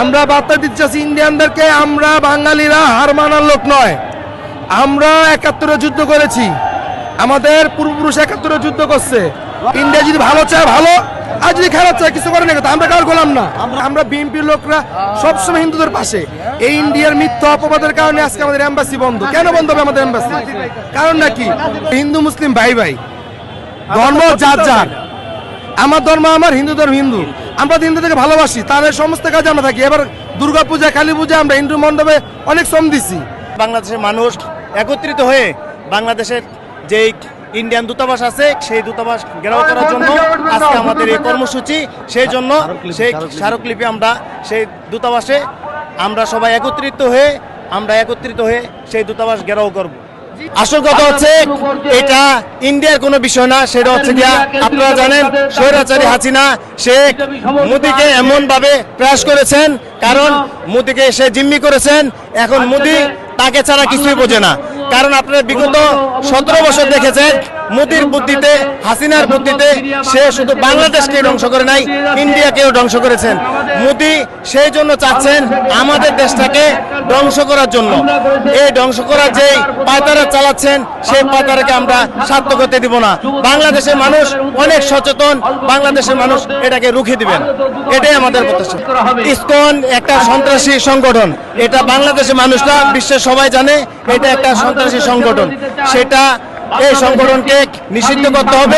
আমরা বার্তা দিতে চাচ্ছি ইন্ডিয়ানদেরকে, আমরা বাঙালিরা হার মানার লোক নয়। আমরা ৭১-এ যুদ্ধ করেছি, আমাদের পূর্বপুরুষ ৭১-এ যুদ্ধ করছে। ইন্ডিয়া যদি ভালো চায় ভালো, আর যদি খারাপ চায় কিছু করে না, আমরা কার গোলাম না। আমরা বিএনপির লোকরা সবসময় হিন্দুদের পাশে। এই ইন্ডিয়ার মিথ্যা অপবাদের কারণে আজকে আমাদের এম্বাসি বন্ধ। কেন বন্ধ হবে আমাদের এম্বাসি? কারণ নাকি হিন্দু মুসলিম ভাই ভাই, ধর্ম যার যার। আমার ধর্ম আমার, হিন্দু ধর্ম হিন্দু। আমরা হিন্দুদেরকে ভালোবাসি, তাদের সমস্ত কাজে আমরা থাকি। এবার দুর্গা পূজা, কালী পূজা আমরা হিন্দু মণ্ডপে অনেক শ্রম দিচ্ছি। বাংলাদেশের মানুষ একত্রিত হয়ে বাংলাদেশের যে ইন্ডিয়ান দূতাবাস আছে সেই দূতাবাস ঘেরাও করার জন্য আজকে আমাদের এই কর্মসূচি। সেই জন্য সেই স্মারকলিপি আমরা সেই দূতাবাসে আমরা সবাই একত্রিত হয়ে সেই দূতাবাস ঘেরাও করব। আসল কথা হচ্ছে এটা ইন্ডিয়ার কোনো বিষয় না, সেটা হচ্ছে গিয়া আপনারা জানেন স্বৈরাচারী হাসিনা শেখ মোদিকে এমন ভাবে প্রয়াস করেছেন, কারণ মোদিকে সে জিম্মি করেছেন। এখন মোদি তাকে ছাড়া কিছুই বোঝে না। কারণ আপনারা বিগত 17 বছর দেখেছেন মোদির বুদ্ধিতে, হাসিনার বুদ্ধিতে সে শুধু বাংলাদেশকে ধ্বংস করে নাই, ইন্ডিয়াকেও ধ্বংস করেছেন। মোদি সেই জন্য চাচ্ছেন আমাদের দেশটাকে ধ্বংস করার জন্য। এই ধ্বংস করার যে পায়তারা চালাচ্ছেন সেই পায়তারাকে আমরা সার্থক হতে দিব না। বাংলাদেশের মানুষ অনেক সচেতন, বাংলাদেশের মানুষ এটাকে রুখে দিবেন, এটাই আমাদের প্রত্যাশা। ইসকন একটা সন্ত্রাসী সংগঠন, এটা বাংলাদেশের মানুষরা বিশ্বের সবাই জানে এটা একটা সন্ত্রাসী সংগঠন। সেটা এই সংগঠনকে নিষিদ্ধ করতে হবে।